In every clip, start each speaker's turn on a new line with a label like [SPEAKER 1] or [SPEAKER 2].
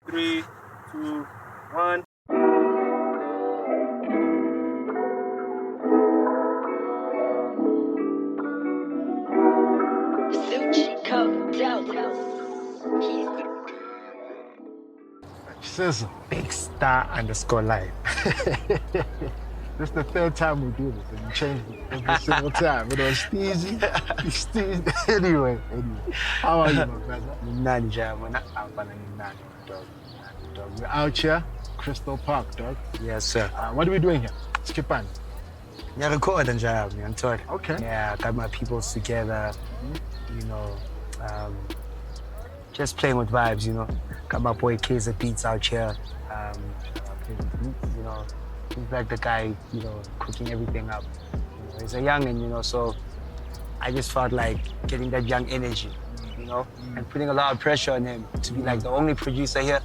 [SPEAKER 1] Three, two, one.
[SPEAKER 2] Sizzle. Big star underscore life. This is the third time we do this, and you change it every single time. You know, Steezy, Steezy. Anyway. How are you, my brother?
[SPEAKER 3] Nani jamana, abana nani dog.
[SPEAKER 2] We're out here, Crystal Park, dog.
[SPEAKER 3] Yes, sir.
[SPEAKER 2] What are we doing here? Skip on.
[SPEAKER 3] Yeah, record and job, I'm told.
[SPEAKER 2] Okay.
[SPEAKER 3] Yeah, got my peoples together. You know, just playing with vibes. You know, got my boy Kaiser Beats out here. You know, he's like the guy. You know, cooking everything up. You know, he's a youngin', you know, so I just felt like getting that young energy. You know, and putting a lot of pressure on him to be like the only producer here.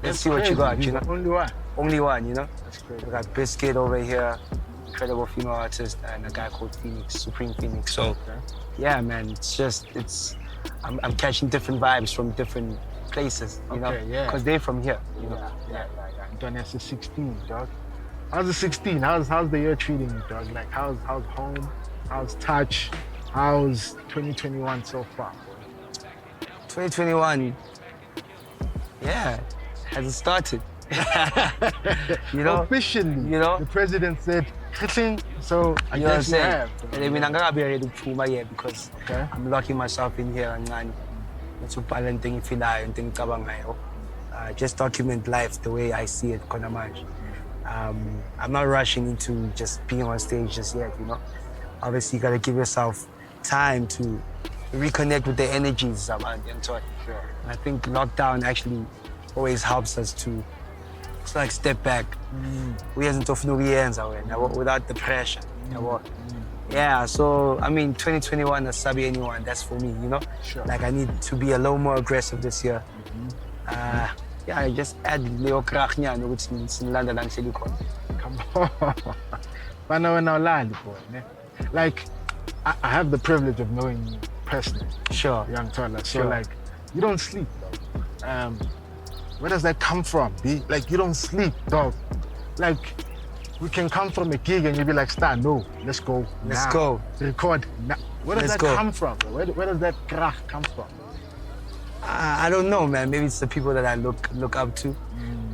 [SPEAKER 3] Let's see what you got, you know?
[SPEAKER 2] Only one.
[SPEAKER 3] Only one, you know?
[SPEAKER 2] That's great.
[SPEAKER 3] We got Biscuit over here, incredible female artist, and a guy called Phoenix, Supreme Phoenix. So, yeah, man, I'm catching different vibes from different places, you know?
[SPEAKER 2] Yeah.
[SPEAKER 3] Because they're from here, you know?
[SPEAKER 2] Yeah. Donetsk is 16, dog. How's the 16? How's the year treating you, dog? Like, how's home? How's touch? How's 2021 so far?
[SPEAKER 3] 2021, yeah. Hasn't started. You know?
[SPEAKER 2] Officially,
[SPEAKER 3] you know?
[SPEAKER 2] The president said, so I guess you have.
[SPEAKER 3] And I mean, I'm gonna be ready to prove yet because I'm locking myself in here and just document life the way I see it, I'm not rushing into just being on stage just yet, you know? Obviously, you gotta give yourself time to reconnect with the energies. Sure. And I think lockdown actually always helps us to like step back. We hasn't without the pressure. Yeah, so I mean 2021 as sabi anyone, that's for me, you know?
[SPEAKER 2] Sure.
[SPEAKER 3] Like I need to be a little more aggressive this year. Yeah, I just add Leo Krachnya in London and Silicon.
[SPEAKER 2] Come on. Like I have the privilege of knowing you personally.
[SPEAKER 3] Sure.
[SPEAKER 2] Young Tola. So
[SPEAKER 3] Sure.
[SPEAKER 2] like you don't sleep, dog. Where does that come from, B? Like, you don't sleep, dog. Like, we can come from a gig and you'll be like, Star, no, let's go.
[SPEAKER 3] Let's
[SPEAKER 2] now.
[SPEAKER 3] go.
[SPEAKER 2] Record now. Where does
[SPEAKER 3] Let's
[SPEAKER 2] that
[SPEAKER 3] go.
[SPEAKER 2] come from? Where does that krach come from?
[SPEAKER 3] I don't know, man. Maybe it's the people that I look up to.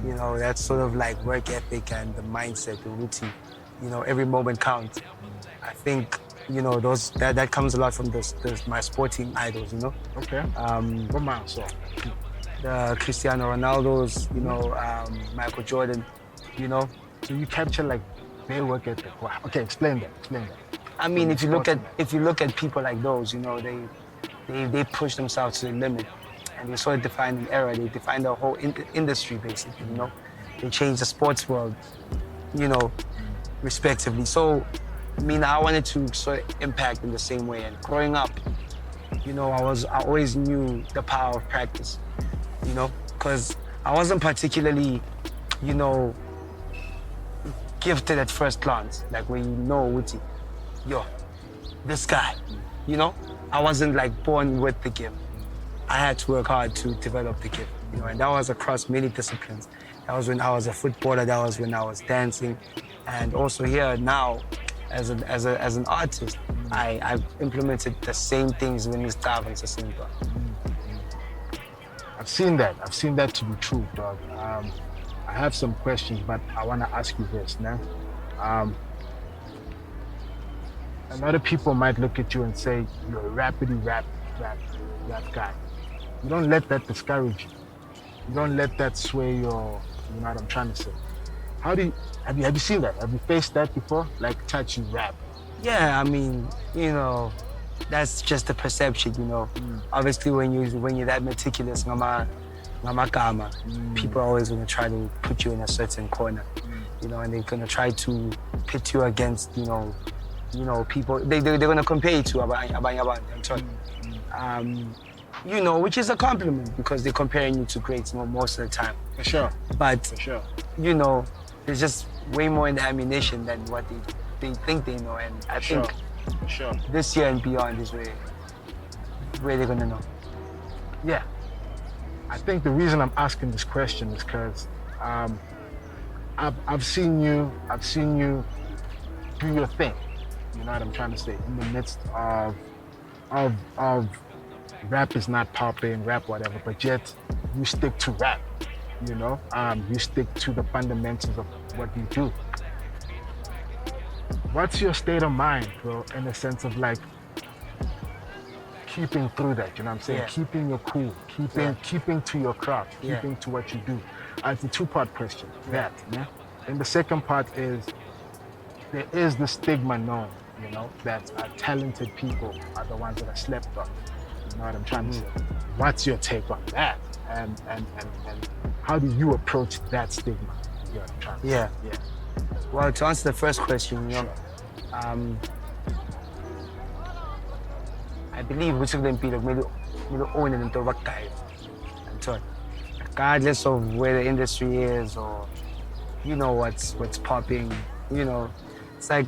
[SPEAKER 3] You know, that's sort of like work ethic and the mindset, the routine. You know, every moment counts. I think, you know, that comes a lot from my sporting idols, you know?
[SPEAKER 2] Okay. So.
[SPEAKER 3] The Cristiano Ronaldo's, you know, Michael Jordan, you know?
[SPEAKER 2] So you capture like their work ethic. Wow. Okay, explain that.
[SPEAKER 3] I mean, if you look at people like those, you know, they push themselves to the limit, and they sort of define an era. They define the whole industry, basically. You know, they change the sports world, you know, respectively. So, I mean, I wanted to sort of impact in the same way. And growing up, you know, I always knew the power of practice. You know, because I wasn't particularly, you know, gifted at first glance. Like when you know, this guy, you know? I wasn't like born with the gift. I had to work hard to develop the gift, you know, and that was across many disciplines. That was when I was a footballer, that was when I was dancing. And also here now, as an artist, I've implemented the same things when it's Tav and Sasimba.
[SPEAKER 2] I've seen that to be true, dog. I have some questions, but I want to ask you this now. A lot of people might look at you and say, you're a rap guy. You don't let that discourage you. You don't let that sway your, you know what I'm trying to say. Have you seen that? Have you faced that before? Like touch you rap?
[SPEAKER 3] Yeah, I mean, you know, that's just the perception, you know. Obviously, when you're that meticulous, people are always gonna try to put you in a certain corner, you know, and they're gonna try to pit you against, you know, people. They're gonna compare you to you know, which is a compliment because they're comparing you to greats most of the time.
[SPEAKER 2] For sure.
[SPEAKER 3] But
[SPEAKER 2] For sure.
[SPEAKER 3] you know, there's just way more in the ammunition than what they think they know, and I think
[SPEAKER 2] Sure.
[SPEAKER 3] This year and beyond is where they're gonna know.
[SPEAKER 2] Yeah. I think the reason I'm asking this question is because I've seen you do your thing. You know what I'm trying to say? In the midst of rap is not popping, rap whatever, but yet you stick to rap. You know, you stick to the fundamentals of what you do. What's your state of mind, bro, in the sense of like keeping through that, you know what I'm saying?
[SPEAKER 3] Yeah.
[SPEAKER 2] Keeping your cool, keeping to your craft,
[SPEAKER 3] Yeah.
[SPEAKER 2] keeping to what you do. It's a two-part question,
[SPEAKER 3] Yeah.
[SPEAKER 2] that, yeah? And the second part is, there is the stigma known, you know, that talented people are the ones that are slept on. You know what I'm trying to say? What's your take on that? And how do you approach that stigma? You know what I'm trying to
[SPEAKER 3] Yeah.
[SPEAKER 2] say? Yeah.
[SPEAKER 3] Well, to answer the first question, you know, I believe we should be own and into what guy. Regardless of where the industry is or you know what's popping, you know, it's like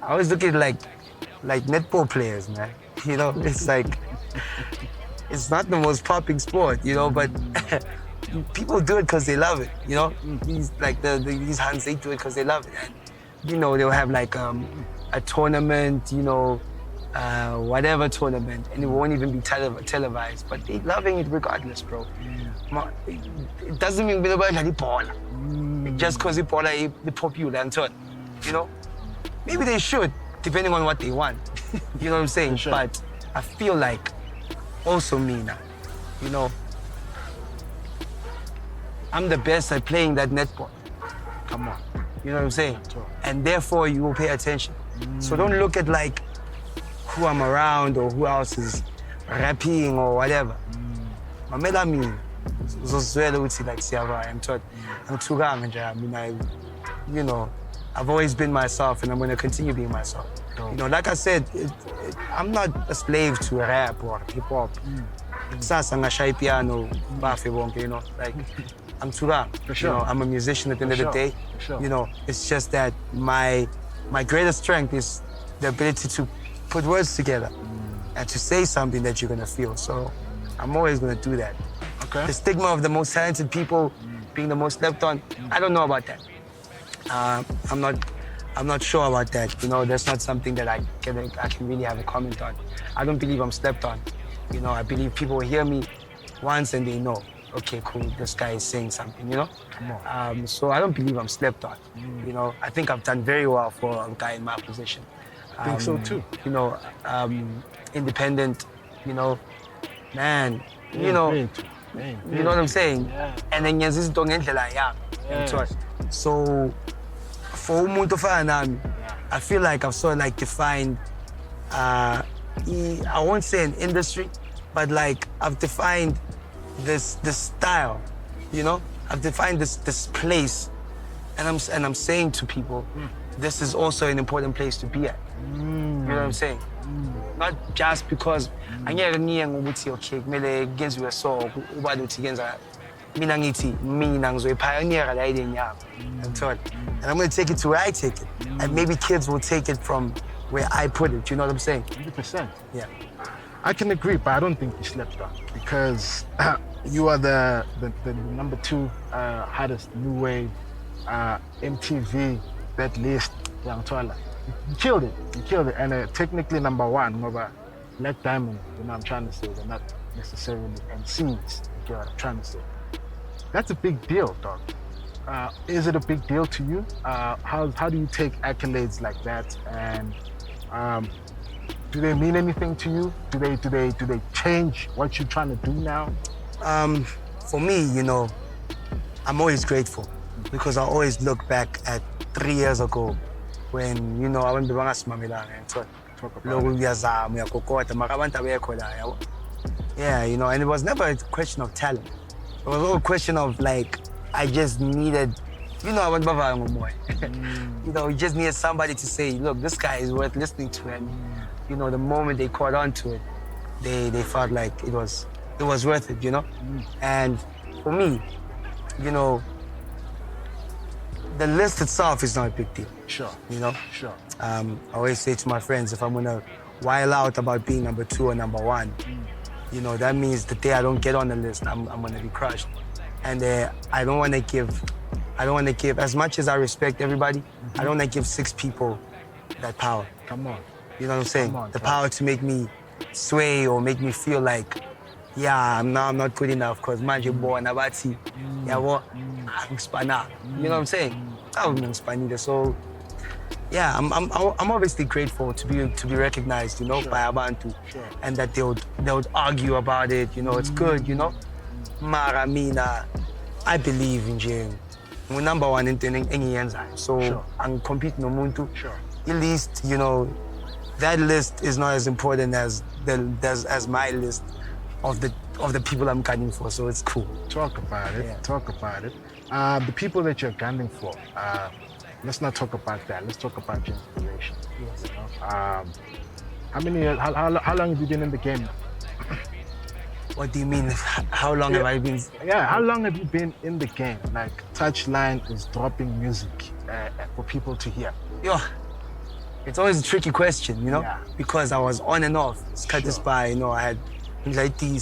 [SPEAKER 3] I always look at like netball players, man. You know, it's like it's not the most popping sport, you know, but people do it because they love it, you know. These like these hands, they do it because they love it. And, you know, they'll have like a tournament, you know, whatever tournament, and it won't even be televised, but they're loving it regardless, bro. It doesn't mean we're about ball. Just because the ball is popular and so, you know. Maybe they should, depending on what they want. You know what I'm saying?
[SPEAKER 2] Sure.
[SPEAKER 3] But I feel like also me now, you know, I'm the best at playing that netball.
[SPEAKER 2] Come on.
[SPEAKER 3] You know what I'm saying?
[SPEAKER 2] Sure.
[SPEAKER 3] And therefore you will pay attention. So don't look at like who I'm around or who else is rapping or whatever. Mamela mina, uzozwela ukuthi like siyavaya, ngithukanga nje, I mean, you know, I've always been myself and I'm going to continue being myself. You know, like I said, I'm not a slave to rap or hip hop. Kusasa ngashaya piano, bafe bonke, you know, like I'm Turang.
[SPEAKER 2] For sure.
[SPEAKER 3] You know, I'm a musician at the end of the day.
[SPEAKER 2] For sure.
[SPEAKER 3] You know, it's just that my greatest strength is the ability to put words together and to say something that you're gonna feel. So I'm always gonna do that.
[SPEAKER 2] Okay.
[SPEAKER 3] The stigma of the most talented people being the most slept on, I don't know about that. I'm not sure about that. You know, that's not something that I can really have a comment on. I don't believe I'm slept on. You know, I believe people will hear me once and they know, okay, cool, this guy is saying something, you know?
[SPEAKER 2] Come on.
[SPEAKER 3] So I don't believe I'm slept on. You know, I think I've done very well for a guy in my position.
[SPEAKER 2] I think so too.
[SPEAKER 3] You know, independent, you know, man, you know, you know what I'm saying?
[SPEAKER 2] Yeah.
[SPEAKER 3] And then yes, this ngendlela yami. So for umuntu ofana nami, I feel like I've sort of like defined I won't say an industry, but like I've defined this style, you know? I've defined this place, and I'm saying to people, this is also an important place to be at. You know what I'm saying? Not just because angeke ngiye ngokuthi okay kumele kuyenziwe so uba luthi kuyenza mina ngithi mina ngizoyipioneer la idea yami. And I'm going to take it to where I take it, and maybe kids will take it from where I put it. You know what I'm saying?
[SPEAKER 2] 100%.
[SPEAKER 3] Yeah.
[SPEAKER 2] I can agree, but I don't think you slept on because you are the number 2 hottest new wave MTV that list. Uzoy'thola. You killed it, and technically number 1, over Black Diamond. You know what I'm trying to say? They're not necessarily MCs. You get what I'm trying to say? That's a big deal, dog. Is it a big deal to you? How do you take accolades like that, and do they mean anything to you? Do they change what you're trying to do now?
[SPEAKER 3] For me, you know, I'm always grateful because I always look back at 3 years ago when, you know, I went to Bangasmamelanga and talk about yeah, you know, and it was never a question of talent. It was all a question of like, I just needed, you know, I went you know, you just needed somebody to say, look, this guy is worth listening to, and you know, the moment they caught on to it, they felt like it was worth it, you know? And for me, you know, the list itself is not a big deal.
[SPEAKER 2] Sure.
[SPEAKER 3] You know?
[SPEAKER 2] Sure.
[SPEAKER 3] I always say to my friends, if I'm gonna wild out about being number 2 or number 1, you know, that means the day I don't get on the list, I'm gonna be crushed. And I don't wanna give, as much as I respect everybody, I don't wanna give 6 people that power.
[SPEAKER 2] Come on.
[SPEAKER 3] You know what I'm saying?
[SPEAKER 2] Come on,
[SPEAKER 3] the
[SPEAKER 2] bro.
[SPEAKER 3] power to make me sway or make me feel like, yeah, I'm not good enough because manje born abati, yabo, angspana. You know what I'm saying? I'm angspani. So, yeah, I'm obviously grateful to be recognized, you know, by Abantu, and that they would argue about it. You know, it's good, you know. Mara mina, I believe in Jane. I'm number 1 in engiyenzayo. So I'm competing no muntu. At least, you know, that list is not as important as my list of the people I'm gunning for. So it's cool.
[SPEAKER 2] Talk about it.
[SPEAKER 3] Yeah.
[SPEAKER 2] Talk about it. The people that you're gunning for. Let's not talk about that. Let's talk about your inspiration.
[SPEAKER 3] Yes.
[SPEAKER 2] You know? How many years? How long have you been in the game?
[SPEAKER 3] What do you mean? How long have I been?
[SPEAKER 2] Yeah, how long have you been in the game? Like, Touchline is dropping music for people to hear.
[SPEAKER 3] Yo, it's always a tricky question, you know, because I was on and off. You know, I had anxiety,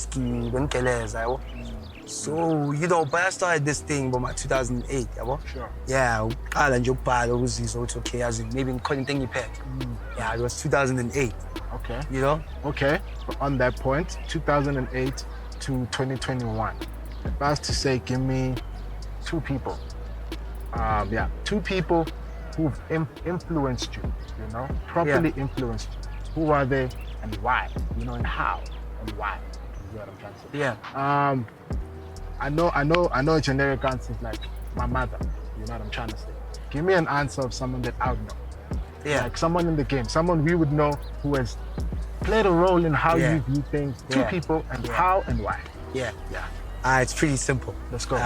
[SPEAKER 3] so, you know, but I started this thing about 2008,
[SPEAKER 2] Sure.
[SPEAKER 3] Yeah, okay, as in maybe in Yeah, it was 2008.
[SPEAKER 2] Okay.
[SPEAKER 3] You know?
[SPEAKER 2] Okay. But on that point, 2008 to 2021. If I was to say, give me 2 people. 2 people who've influenced you, you know, properly influenced you. Who are they and why? You know, and how and why? You know what I'm trying to say?
[SPEAKER 3] Yeah.
[SPEAKER 2] I know a generic answer is like my mother. You know what I'm trying to say? Give me an answer of someone that I would know.
[SPEAKER 3] Yeah.
[SPEAKER 2] Like someone in the game, someone we would know who has played a role in how you view things. 2 people and how and why.
[SPEAKER 3] Yeah.
[SPEAKER 2] Yeah.
[SPEAKER 3] It's pretty simple.
[SPEAKER 2] Let's go.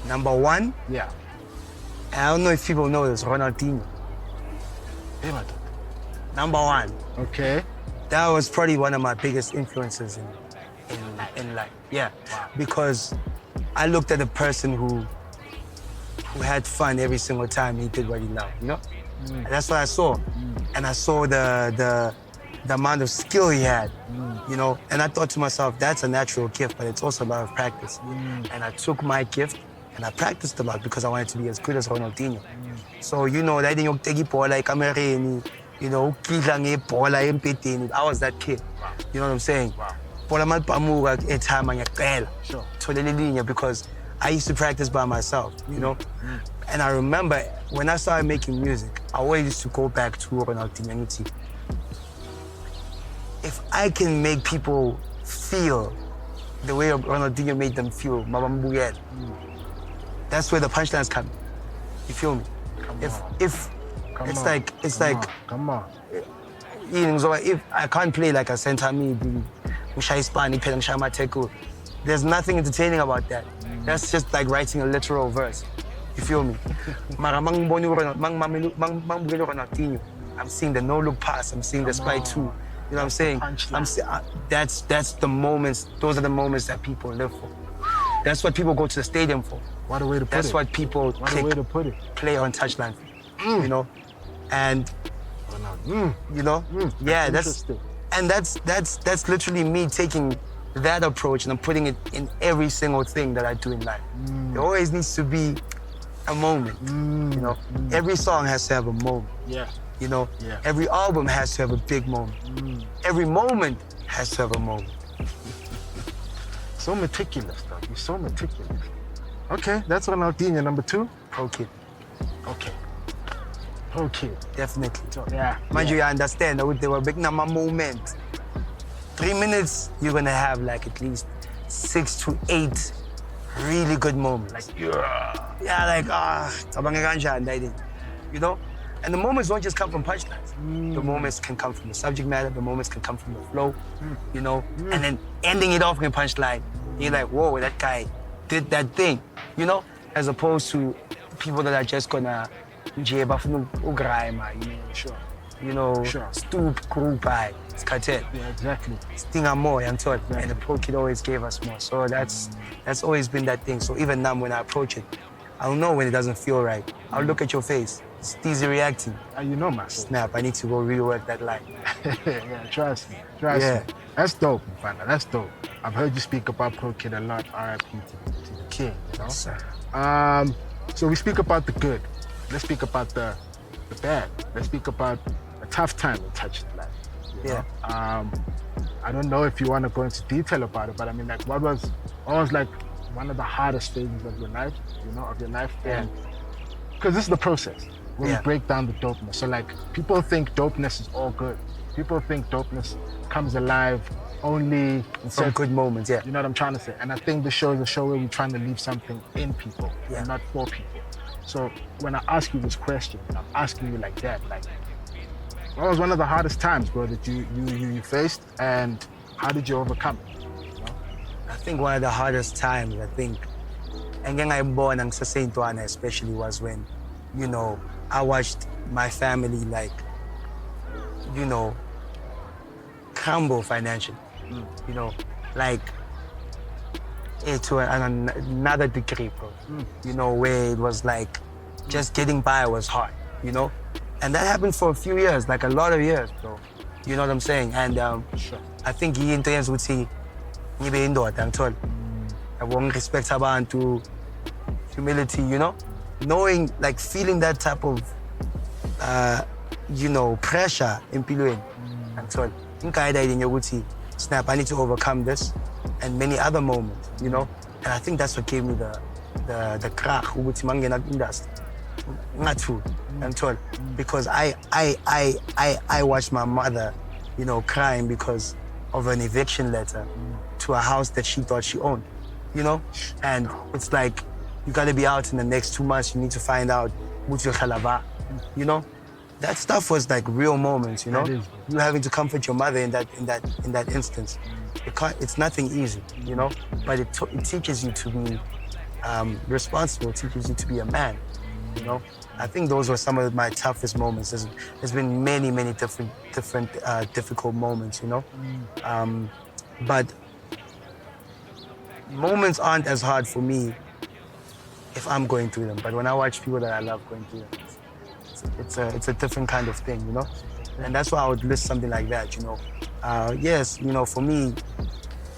[SPEAKER 3] Number 1.
[SPEAKER 2] Yeah.
[SPEAKER 3] I don't know if people know this, Ronaldinho. Number 1.
[SPEAKER 2] Okay.
[SPEAKER 3] That was probably one of my biggest influences in life. Yeah.
[SPEAKER 2] Wow.
[SPEAKER 3] Because I looked at a person who had fun every single time he did what he loved, you know? And that's what I saw. And I saw the amount of skill he had, you know? And I thought to myself, that's a natural gift, but it's also a lot of practice. And I took my gift and I practiced a lot because I wanted to be as good as Ronaldinho. So, you know, that didn't take it like kamereni, you know, I was that kid.
[SPEAKER 2] Wow.
[SPEAKER 3] You know what I'm saying?
[SPEAKER 2] Wow.
[SPEAKER 3] Sure. Because I used to practice by myself, you know? And I remember when I started making music, I always used to go back to Ronaldinho. If I can make people feel the way Ronaldinho made them feel, that's where the punchlines come. You feel me?
[SPEAKER 2] Come on.
[SPEAKER 3] If I can't play like a center mid, there's nothing entertaining about that. That's just like writing a literal verse. You feel me? I'm seeing the no-look pass. I'm seeing the spy too. You know what I'm saying? That's the moments. Those are the moments that people live for. That's what people go to the stadium for.
[SPEAKER 2] What a way to put it.
[SPEAKER 3] That's what people play on Touchline for. You know, and you know, yeah, that's literally me taking that approach and I'm putting it in every single thing that I do in life. There always needs to be a moment. You know, every song has to have a moment.
[SPEAKER 2] Yeah.
[SPEAKER 3] You know,
[SPEAKER 2] Yeah.
[SPEAKER 3] every album has to have a big moment. Every moment has to have a moment.
[SPEAKER 2] So meticulous, though. You're so meticulous. Okay, that's Ronaldinho. Number 2?
[SPEAKER 3] Pro Kid.
[SPEAKER 2] Okay. Pro Kid.
[SPEAKER 3] Definitely.
[SPEAKER 2] Yeah.
[SPEAKER 3] Mind you understand that they were big number moment. 3 minutes, you're gonna have like at least 6 to 8 really good moments. Like, you know? And the moments don't just come from punchlines. The moments can come from the subject matter, the moments can come from the flow, you know? And then ending it off with a punchline, you're like, whoa, that guy did that thing, you know? As opposed to people that are just gonna, you know, stoop, group, it's cartel.
[SPEAKER 2] Yeah, exactly.
[SPEAKER 3] Stinger more, I'm told. And the Pro Kid always gave us more. So that's always been that thing. So even now when I approach it, I'll know when it doesn't feel right. I'll look at your face It's easy reacting.
[SPEAKER 2] You know, man.
[SPEAKER 3] Snap, I need to go rework that line.
[SPEAKER 2] Yeah, trust me. Trust me. That's dope, Mfana. That's dope. I've heard you speak about Pro Kid a lot, RIP to the king, you know?
[SPEAKER 3] Yes, sir.
[SPEAKER 2] So we speak about the good. Let's speak about the bad. Let's speak about a tough time in Touchline.
[SPEAKER 3] Yeah.
[SPEAKER 2] I don't know if you want to go into detail about it, but I mean, like, what was like one of the hardest phases of your life,
[SPEAKER 3] Yeah.
[SPEAKER 2] And because this is the process when we break down the dopeness. So like, people think dopeness is all good. People think dopeness comes alive only in
[SPEAKER 3] Some good moments, yeah.
[SPEAKER 2] You know what I'm trying to say? And I think the show is a show where we're trying to leave something in people and not for people. So when I ask you this question, I'm asking you like that, like, what was one of the hardest times, bro, that you faced, and how did you overcome it? You know?
[SPEAKER 3] I think one of the hardest times, and then I'm born and Saint-Juana especially, was when, you know, I watched my family, like, you know, crumble financially. You know, like, to another degree, bro. You know, where it was like, just getting by was hard, you know? And that happened for a few years, like a lot of years, bro. You know what I'm saying? And
[SPEAKER 2] Sure.
[SPEAKER 3] I think into yenza ukuthi ngibe indoda ngithola. Yabo respect abantu, humility, you know? Knowing, like, feeling that type of, you know, pressure empilweni. Ngithola. Inkaida idini yokuthi, snap, I need to overcome this, and many other moments, you know? And I think that's what gave me the crack ukuthi mangena industry. Ngatu, ngithola. Because I watched my mother, you know, crying because of an eviction letter to a house that she thought she owned, you know? And it's like, you gotta be out in the next 2 months, you need to find out mucho khalava, you know? That stuff was like real moments, you know? You having to comfort your mother in that instance. It's nothing easy, you know? But it teaches you to be responsible, it teaches you to be a man, you know? I think those were some of my toughest moments. There's been many different difficult moments, you know? But moments aren't as hard for me if I'm going through them. But when I watch people that I love going through them, it's a different kind of thing, you know? And that's why I would list something like that, you know? Yes, you know, for me,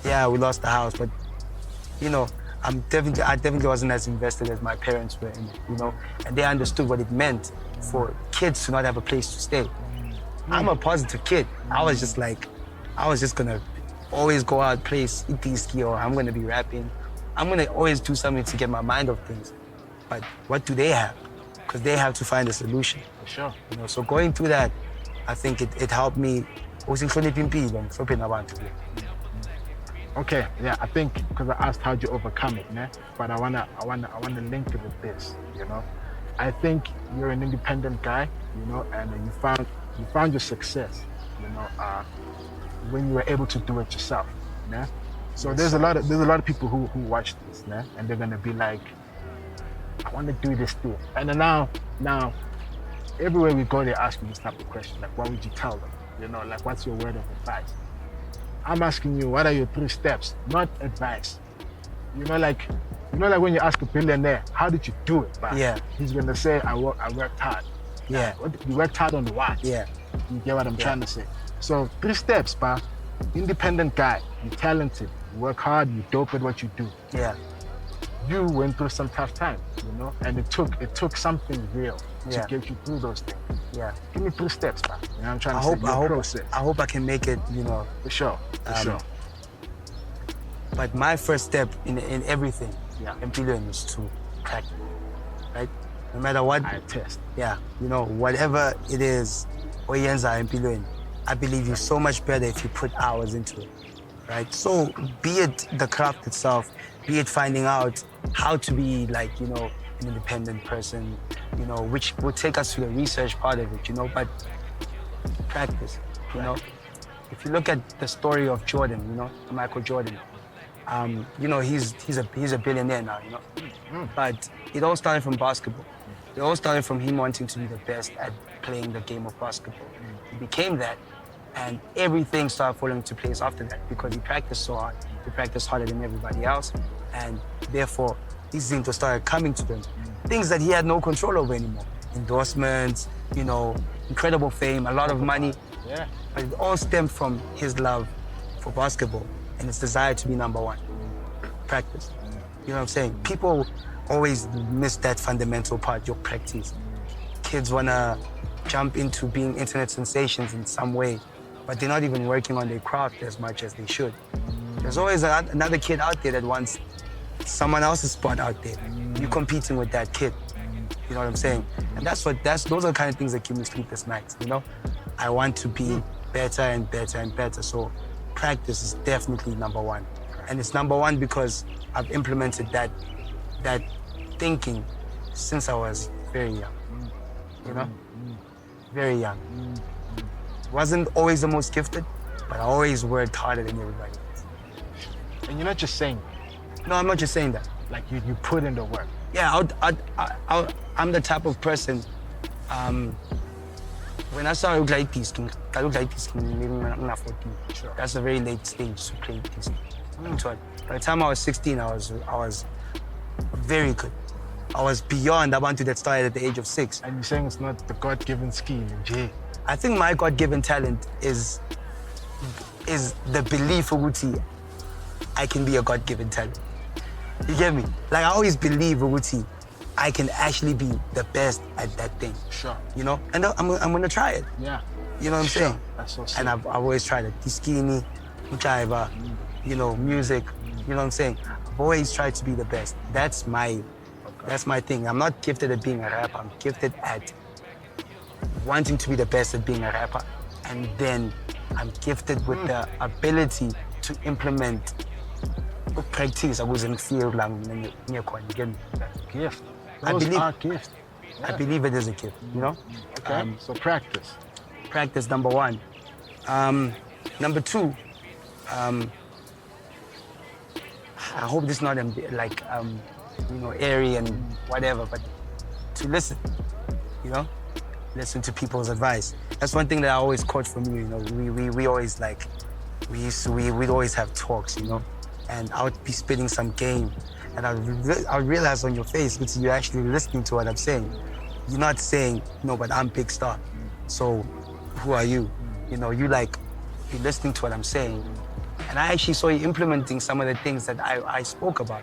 [SPEAKER 3] yeah, we lost the house, but, you know, I definitely wasn't as invested as my parents were in it, you know? And they understood what it meant for kids to not have a place to stay. I'm a positive kid. I was just gonna always go out, play ski, or I'm gonna be rapping. I'm gonna always do something to get my mind off things. But what do they have? Because they have to find a solution.
[SPEAKER 2] For sure.
[SPEAKER 3] You know, so going through that, I think it helped me.
[SPEAKER 2] Okay, yeah, I think because I asked how'd you overcome it, né? But I wanna link it with this, you know. I think you're an independent guy, you know, and you found your success, you know, when you were able to do it yourself, né? So there's a lot of people who watch this, né? And they're gonna be like, I want to do this too. And then now, everywhere we go, they ask me this type of question, like, what would you tell them? You know, like, what's your word of advice? I'm asking you, what are your 3 steps? Not advice. You know, like when you ask a billionaire, how did you do it? But
[SPEAKER 3] yeah.
[SPEAKER 2] He's gonna say, I worked hard.
[SPEAKER 3] Yeah.
[SPEAKER 2] You worked hard on what?
[SPEAKER 3] Yeah.
[SPEAKER 2] You get what I'm trying to say? So 3 steps, but independent guy, you're talented, you work hard, you dope at what you do.
[SPEAKER 3] Yeah.
[SPEAKER 2] You went through some tough times, you know, and it took something real to get you through those things.
[SPEAKER 3] Yeah.
[SPEAKER 2] Give me 3 steps, man. You know, I'm trying to say your process.
[SPEAKER 3] I hope I can make it, you know.
[SPEAKER 2] For sure.
[SPEAKER 3] But my first step in everything, is to practice, right? No matter what.
[SPEAKER 2] I test.
[SPEAKER 3] Yeah, you know, whatever it is, I believe you're so much better if you put hours into it, right? So be it the craft itself, be it finding out how to be, like, you know, an independent person, you know, which will take us to the research part of it, you know, but practice, you know. If you look at the story of Jordan, you know, Michael Jordan, you know, he's a billionaire now, you know. But it all started from basketball. It all started from him wanting to be the best at playing the game of basketball. He became that, and everything started falling into place after that because he practiced so hard. He practiced harder than everybody else, and therefore these things started coming to him. Things that he had no control over anymore. endorsements, you know, incredible fame, a lot of money.
[SPEAKER 2] Yeah.
[SPEAKER 3] But it all stemmed from his love for basketball and his desire to be number one. Practice. You know what I'm saying? People always miss that fundamental part, your practice. Kids wanna jump into being internet sensations in some way, but they're not even working on their craft as much as they should. There's always another kid out there that wants someone else's spot out there. You're competing with that kid. You know what I'm saying? And those are the kind of things that give me sleepless nights, you know? I want to be better and better and better. So practice is definitely number one. And it's number one because I've implemented that thinking since I was very young, you know? Very young. Wasn't always the most gifted, but I always worked harder than everybody else.
[SPEAKER 2] And you're not just saying,
[SPEAKER 3] No, I'm not just saying that.
[SPEAKER 2] like you put in the work.
[SPEAKER 3] Yeah, I'm the type of person, when I started playing disc, I looked like disc maybe when I'm 14.
[SPEAKER 2] Sure.
[SPEAKER 3] That's a very late stage to play disc. By the time I was 16, I was very good. I was beyond abantu that started at the age of 6.
[SPEAKER 2] And you're saying it's not the God-given skill, Jay.
[SPEAKER 3] I think my God-given talent is the belief ukuthi I can be a God-given talent. You get me? Like I always believe ukuthi I can actually be the best at that thing.
[SPEAKER 2] Sure.
[SPEAKER 3] You know? And I'm gonna try it.
[SPEAKER 2] Yeah.
[SPEAKER 3] You know what I'm
[SPEAKER 2] Sure.
[SPEAKER 3] saying?
[SPEAKER 2] That's so sick.
[SPEAKER 3] And I've always tried it. Diskini, mchaiva, you know, music, you know what I'm saying? I've always tried to be the best. That's my thing. I'm not gifted at being a rapper. I'm gifted at wanting to be the best at being a rapper. And then I'm gifted with the ability to implement practice. I was in field again.
[SPEAKER 2] Gift.
[SPEAKER 3] I
[SPEAKER 2] Those
[SPEAKER 3] believe-
[SPEAKER 2] are gifts.
[SPEAKER 3] I believe it is a gift, you know?
[SPEAKER 2] Okay. So practice.
[SPEAKER 3] Practice, number one. Number two, I hope this is not like, you know, airy and whatever, but to listen, you know? Listen to people's advice. That's one thing that I always caught from you, you know? We always like, we'd always have talks, you know? And I would be spitting some game, and I realize on your face that you're actually listening to what I'm saying. You're not saying, no, but I'm Big Star, so who are you? You know, you're listening to what I'm saying. And I actually saw you implementing some of the things that I spoke about,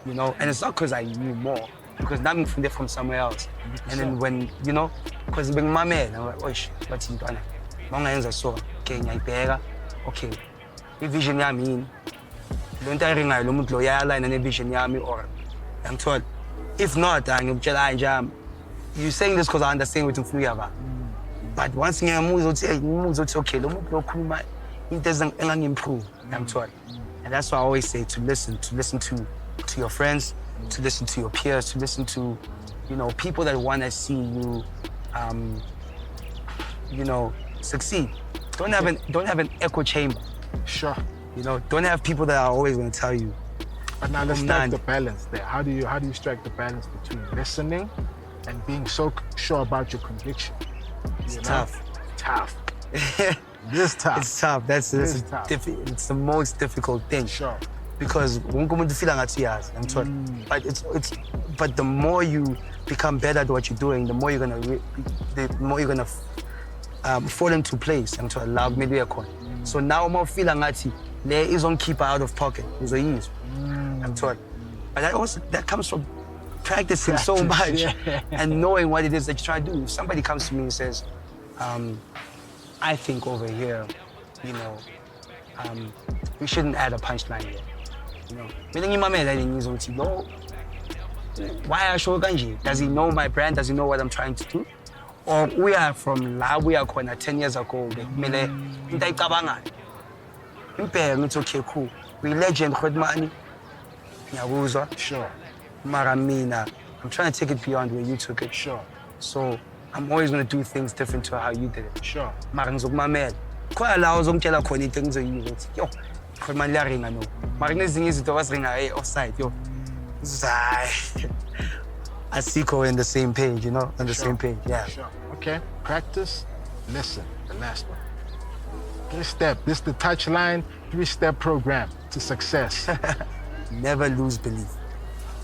[SPEAKER 3] you know? And it's not because I knew more, because I'm from somewhere else. And then when, you know, because being my man, I'm like, oh, what's in Ghana? Monga so, okay, nyayibheka, okay, i-vision yami yini? Le nto ayringayo lo muntu lo uyayalayina ne-vision yami or angithola. If not, ngikutshela nje, you're saying this because I understand what ngifuna uyava. But once ngiyamuzwa uthi okay, lo muntu lo ukhuluma into engangimprove, angithola. And that's why I always say to listen to your friends, to listen to your peers, to listen to, you know, people that want to see you, you know, succeed. Don't have an echo chamber.
[SPEAKER 2] Sure.
[SPEAKER 3] You know, don't have people that are always going to tell you.
[SPEAKER 2] But now let's strike the balance there. How do you strike the balance between listening and being so sure about your conviction?
[SPEAKER 3] It's tough.
[SPEAKER 2] Tough. This tough.
[SPEAKER 3] It's tough. It's the most difficult thing.
[SPEAKER 2] Sure.
[SPEAKER 3] Because but the more you become better at what you're doing, the more you're gonna fall into place and to allow maybe a coin. So now I'm feeling ngati there is on keeper out of pocket. Uzoy'thola. I'm told. But that comes from practicing so much and knowing what it is that you try to do. If somebody comes to me and says, I think over here, you know, we shouldn't add a punchline here. You know, no. Why I show kanje? Does he know my brand? Does he know what I'm trying to do? Or we are from la we are 10 years ago. It's okay, cool. We legend money.
[SPEAKER 2] Sure.
[SPEAKER 3] Maramina. I'm trying to take it beyond where you took it.
[SPEAKER 2] Sure.
[SPEAKER 3] So I'm always gonna do things different to how you did it.
[SPEAKER 2] Sure.
[SPEAKER 3] Mara ngizokubamela. Khona la uzongitshela khona into engizoyiyo ukuthi yo, khona manje liyaringa no. Mara kunezinye izinto abaziringa offside yo. Asikho in the same page, you know, on the same page. Yeah.
[SPEAKER 2] Sure. Okay. Practice, listen. The last one. 3-step. This is the Touchline 3-step program to success.
[SPEAKER 3] Never lose belief.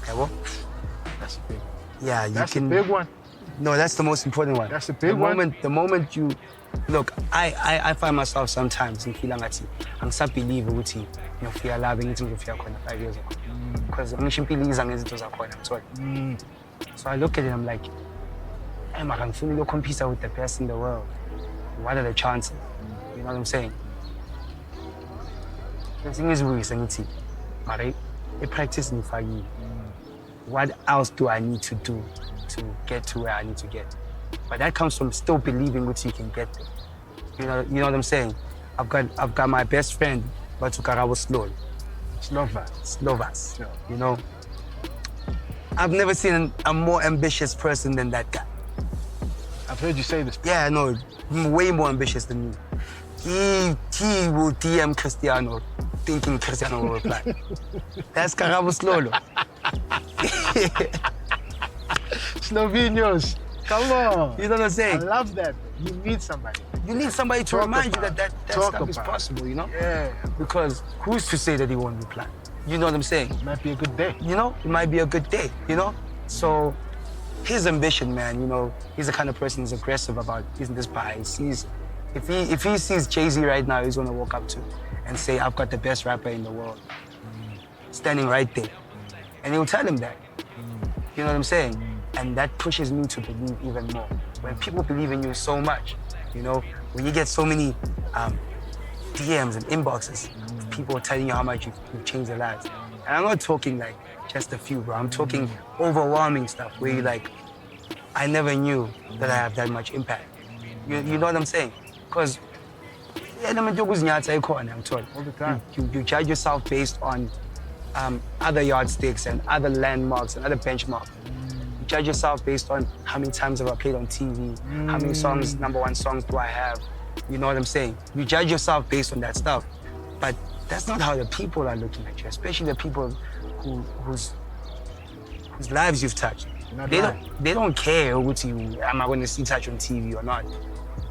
[SPEAKER 3] Okay, well?
[SPEAKER 2] That's a big one.
[SPEAKER 3] Yeah,
[SPEAKER 2] That's a big one.
[SPEAKER 3] No, that's the most important one.
[SPEAKER 2] That's the big one?
[SPEAKER 3] The moment you... Look, I find myself sometimes in Kilangati. I'm so believe ukuthi ngiyofika la bengithi ngizofika khona 5 years ago. Because ngisho impilo iza ngezinto zakhona, I'm sorry. So I look at it, I'm like, hey, man, I'm feeling compete with the best in the world. What are the chances? You know what I'm saying? The thing is, we say, Mari, I practice in Fagi. What else do I need to do to get to where I need to get? But that comes from still believing what you can get there. You know what I'm saying? I've got my best friend, Batukarawa Slovas.
[SPEAKER 2] Yeah.
[SPEAKER 3] You know, I've never seen a more ambitious person than that guy.
[SPEAKER 2] I've heard you say this.
[SPEAKER 3] Yeah, no, way more ambitious than me. He will DM Cristiano, thinking Cristiano will reply. That's Karabo Slolo.
[SPEAKER 2] Slovenians, come on.
[SPEAKER 3] You know what I'm saying?
[SPEAKER 2] I love that. You need somebody.
[SPEAKER 3] You need somebody to remind you that stuff is possible, you know?
[SPEAKER 2] Yeah.
[SPEAKER 3] Because who's to say that he won't reply? You know what I'm saying?
[SPEAKER 2] It might be a good day.
[SPEAKER 3] You know, it might be a good day, you know? So his ambition, man, you know, he's the kind of person who's aggressive about this pie. He sees, if he sees Jay-Z right now, he's gonna walk up to and say, I've got the best rapper in the world, standing right there. And he'll tell him that. You know what I'm saying? And that pushes me to believe even more. When people believe in you so much, you know, when you get so many DMs and inboxes, people telling you how much you've changed their lives. And I'm not talking like just a few, bro. I'm talking overwhelming stuff where you're like, I never knew that I have that much impact. You know what I'm saying? Because I'm told.
[SPEAKER 2] All the time.
[SPEAKER 3] You judge yourself based on other yardsticks and other landmarks and other benchmarks. You judge yourself based on how many times have I played on TV, how many songs, #1 songs do I have, you know what I'm saying? You judge yourself based on that stuff. But that's not how the people are looking at you, especially the people whose lives you've touched. They don't care what am I going to see touch on TV or not.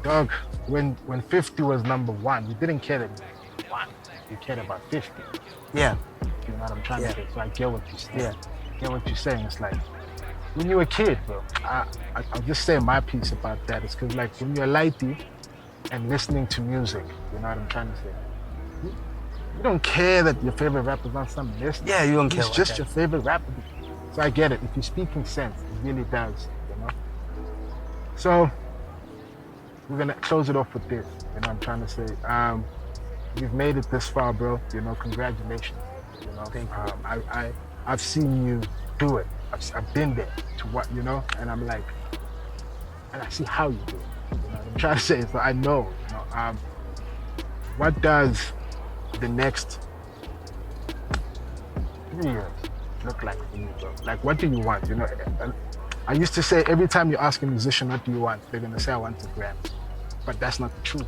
[SPEAKER 2] Dog, when 50 was #1, you didn't care that you won. You cared about 50.
[SPEAKER 3] Yeah.
[SPEAKER 2] You know what I'm trying to say? So I get what you're saying.
[SPEAKER 3] Yeah.
[SPEAKER 2] I get what you're saying. It's like, when you're a kid, bro, I'll just say my piece about that. It's because, like, when you're lighty and listening to music, you know what I'm trying to say? You don't care that your favorite rapper's on some list.
[SPEAKER 3] Yeah, you don't care.
[SPEAKER 2] It's just your favorite rapper. So I get it. If you're speaking sense, it really does, you know? So, we're gonna close it off with this. You know what I'm trying to say? You've made it this far, bro. You know, congratulations. You know,
[SPEAKER 3] thank you.
[SPEAKER 2] I've seen you do it. I've been there to what, you know, and I'm like, and I see how you do it. You know what I'm trying to say? So I know, you know, what does the next 3 years look like for you, bro? Like, what do you want? You know, I used to say every time you ask a musician, what do you want? They're gonna say, I want a Grammy. But that's not the truth.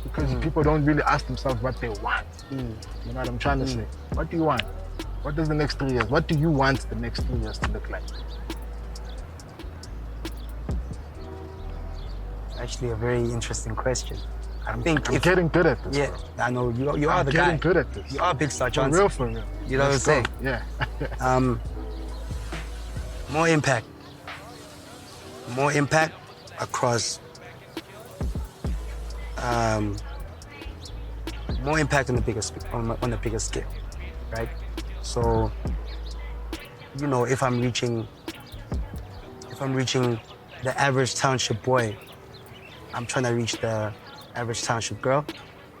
[SPEAKER 2] Because people don't really ask themselves what they want. You know what I'm trying to say? What do you want? What does the next 3 years, what do you want the next 3 years to look like?
[SPEAKER 3] Actually, a very interesting question.
[SPEAKER 2] I'm getting good at this.
[SPEAKER 3] Yeah,
[SPEAKER 2] bro.
[SPEAKER 3] I know you are the guy.
[SPEAKER 2] I'm getting good at this.
[SPEAKER 3] You are a big star,
[SPEAKER 2] For
[SPEAKER 3] Johnson.
[SPEAKER 2] real, for real.
[SPEAKER 3] You know what I'm saying?
[SPEAKER 2] Yeah.
[SPEAKER 3] More impact. More impact across. More impact on the bigger scale, right? So, you know, if I'm reaching the average township boy, I'm trying to reach the average township girl,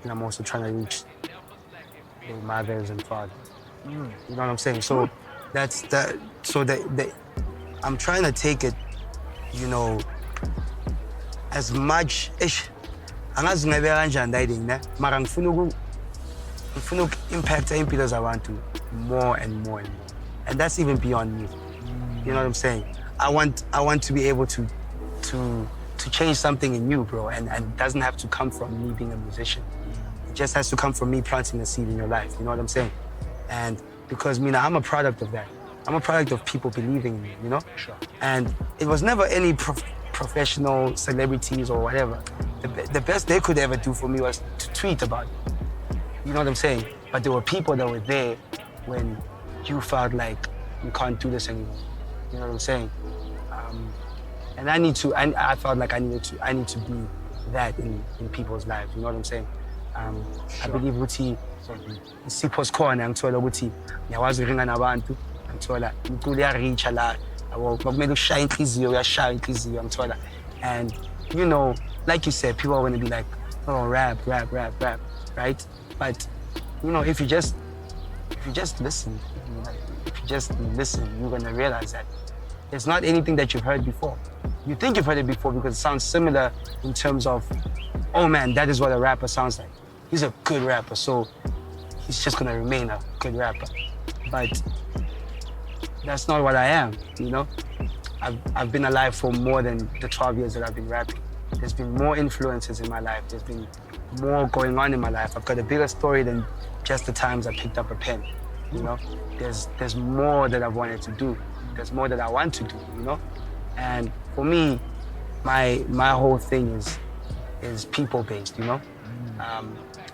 [SPEAKER 3] and I'm also trying to reach the mothers and fathers. You know what I'm saying? So that's the. So I'm trying to take it, you know, as much ish. Angazi ngibeka kanjani dayiding ne mara ngifuna impact impilo zabantu more and more and more, and that's even beyond me. You know what I'm saying? I want to be able to change something in you, bro, and it doesn't have to come from me being a musician. It just has to come from me planting a seed in your life. You know what I'm saying? And because I'm a product of that. I'm a product of people believing in me. You know?
[SPEAKER 2] Sure.
[SPEAKER 3] And it was never any professional celebrities or whatever. The best they could ever do for me was to tweet about it. You know what I'm saying? But there were people that were there when you felt like you can't do this anymore. You know what I'm saying? And I felt like I need to be that in people's lives, you know what I'm saying? I believe ukuthi isipho sikhona ngithola ukuthi ngiyakwazi ukuringa nabantu ngithola umculo uyareacha la yabo kumele ushaye inhliziyo uyashaya inhliziyo ngithola. And you know, like you said, people are going to be like, oh, rap, right? But you know, if you just listen, you're going to realize that it's not anything that you've heard before. You think you've heard it before because it sounds similar in terms of, oh man, that is what a rapper sounds like. He's a good rapper, so he's just gonna remain a good rapper. But that's not what I am, you know? I've been alive for more than the 12 years that I've been rapping. There's been more influences in my life. There's been more going on in my life. I've got a bigger story than just the times I picked up a pen, you know? There's more that I've wanted to do. There's more that I want to do, you know? And for me, my whole thing is people-based, you know?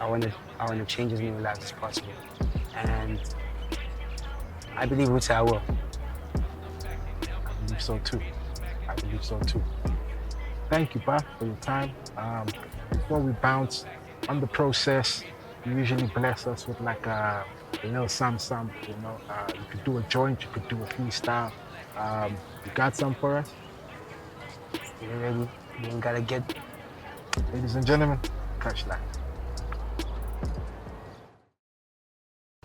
[SPEAKER 3] I want to change as many lives as possible. And I believe which I will.
[SPEAKER 2] I believe so too. Thank you, Bob, for your time. Before we bounce on the process, you usually bless us with like a little something, you know. You could do a joint, you could do a freestyle. You got some for us?
[SPEAKER 3] You ready? You ain't gotta get.
[SPEAKER 2] Ladies and gentlemen, Touchline.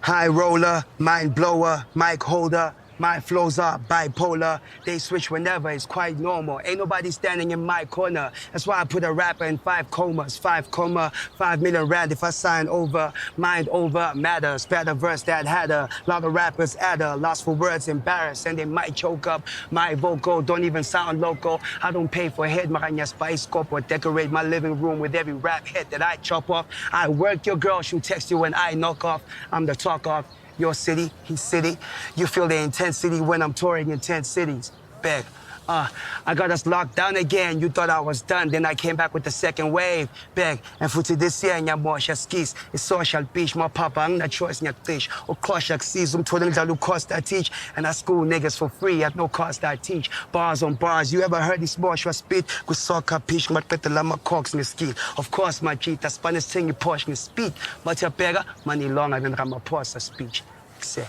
[SPEAKER 3] High roller, mind blower, mic holder. My flows are bipolar. They switch whenever, it's quite normal. Ain't nobody standing in my corner. That's why I put a rapper in 5 comas. 5 million rand if I sign over. Mind over matter. Spare the verse that had a lot of rappers at a loss for words, embarrassed, and they might choke up. My vocal don't even sound local. I don't pay for head, maranya spice scope or decorate my living room with every rap hit that I chop off. I work your girl, she'll text you when I knock off. I'm the talk of your city, his city. You feel the intensity when I'm touring in 10 cities. Beg. I got us locked down again. You thought I was done, then I came back with the second wave. Beg. And for this year, nya mo siya skis. It's social beach. My papa, ang na choice niya tish. O closh yak season to the cost I teach. And I school niggas for free at no cost I teach. Bars on bars. You ever heard this more shwa spit? With soccer pitch, mat petalama cox ni skill. Of course, my cheat, Spanish thing you push me speak. But your pega, money longer than Ramaphosa speech. Say.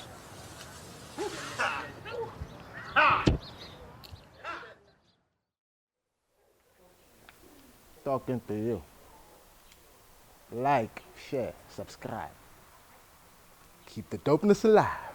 [SPEAKER 4] Talking to you. Like, share, subscribe.
[SPEAKER 2] Keep the dopeness alive.